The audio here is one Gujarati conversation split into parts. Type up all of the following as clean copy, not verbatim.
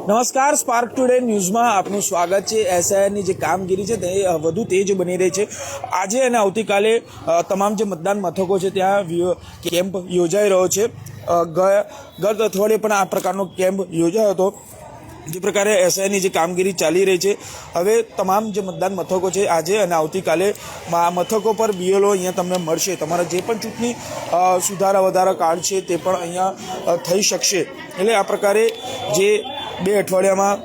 નમસ્કાર, સ્પાર્ક ટુડે ન્યૂઝમાં આપનું સ્વાગત છે। એસઆઈઆરની જે કામગીરી છે તે વધુ તેજ બની રહી છે। આજે અને આવતીકાલે તમામ જે મતદાન મથકો છે ત્યાં કેમ્પ યોજાઈ રહ્યો છે। ગત અઠવાડિયે પણ આ પ્રકારનો કેમ્પ યોજાયો હતો। જે પ્રકારે એસઆઈની જે કામગીરી ચાલી રહી છે, હવે તમામ જે મતદાન મથકો છે આજે અને આવતીકાલે મથકો પર બીએલઓ અહીંયા તમને મળશે। તમારા જે પણ ચૂંટણી સુધારા વધારા કાર્ડ છે તે પણ અહીંયા થઈ શકશે। એટલે આ પ્રકારે જે 2 અઠવાડિયામાં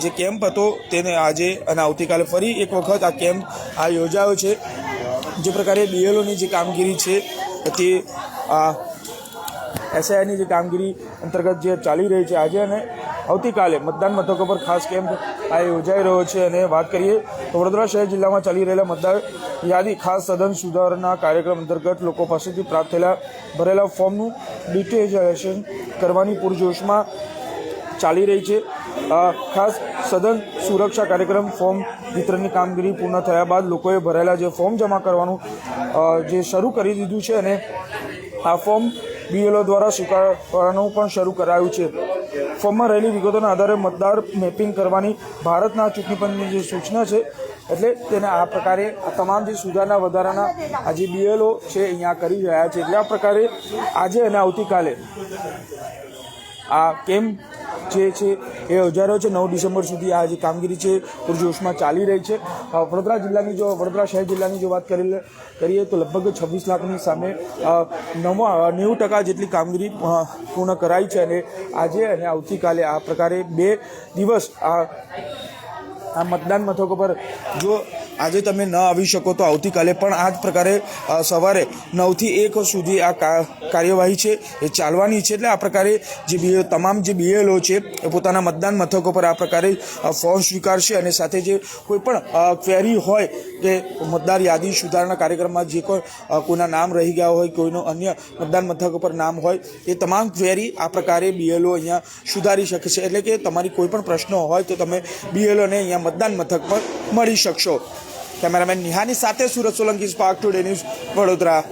જે કેમ્પ હતો તેને આજે અને આવતીકાલે ફરી એક વખત આ કેમ્પ યોજાયો છે। જે પ્રકારે બીએલઓની જે કામગીરી છે તે એસઆઈની જે કામગીરી અંતર્ગત જે ચાલી રહી છે, આજે અને આવતીકાલે મતદાન મથકો પર ખાસ કેમ્પ યોજાઈ રહ્યો છે। અને વાત કરીએ તો વડોદરા શહેર જિલ્લામાં ચાલી રહેલા મતદાર યાદી ખાસ સઘન સુધારણા કાર્યક્રમ અંતર્ગત લોકો પાસેથી પ્રાપ્ત થયેલા ભરેલા ફોર્મનું ડિટેલાઇઝેશન કરવાની પૂરજોશમાં ચાલી રહી છે। ખાસ સઘન સુરક્ષા કાર્યક્રમ ફોર્મ વિતરણની કામગીરી પૂર્ણ થયા બાદ લોકોએ ભરેલા જે ફોર્મ જમા કરવાનું જે શરૂ કરી દીધું છે અને આ ફોર્મ બીએલઓ દ્વારા સ્વીકારવાનું પણ શરૂ કરાયું છે। ફોર્મમાં રહેલી વિગતોના આધારે મતદાર મેપિંગ કરવાની ભારતના ચૂંટણી પંચની જે સૂચના છે, એટલે તેને આ પ્રકારે આ તમામ જે સુધારના વધારાના આ જે બીએલઓ છે અહીંયા કરી રહ્યા છે। એટલે આ પ્રકારે આજે અને આવતીકાલે આ કેમ્પ જે છે એ યોજાઈ રહ્યો છે। 9 ડિસેમ્બર સુધી આ જે કામગીરી છે પૂરજોશમાં ચાલી રહી છે। વડોદરા શહેર જિલ્લાની જો વાત કરીએ તો લગભગ 26 લાખની સામે 90% જેટલી કામગીરી પૂર્ણ કરાઈ છે। અને આજે અને આવતીકાલે આ પ્રકારે 2 દિવસ આ મતદાન મથકો પર જો આજે તમે ન આવી શકો તો આવતીકાલે પણ આ જ પ્રકારે સવારે 9 થી 1 સુધી આ કાર્યવાહી છે એ ચાલવાની છે। એટલે આ પ્રકારે જે તમામ જે બીએલઓ છે એ પોતાના મતદાન મથકો પર આ પ્રકારે ફોર્મ સ્વીકારશે અને સાથે જે કોઈ પણ ક્વેરી હોય કે મતદાર યાદી સુધારણા કાર્યક્રમમાં જે કોઈના નામ રહી ગયા હોય, કોઈનો અન્ય મતદાન મથકો પર નામ હોય, એ તમામ ક્વેરી આ પ્રકારે બીએલઓ અહીંયા સુધારી શકે છે। એટલે કે તમારી કોઈ પણ પ્રશ્નો હોય તો તમે બીએલઓને અહીંયા મતદાન મથક પર મળી શકશો। કેમેરામેન નિહાની સાથે Surat Solanki, spark today news, Vadodara.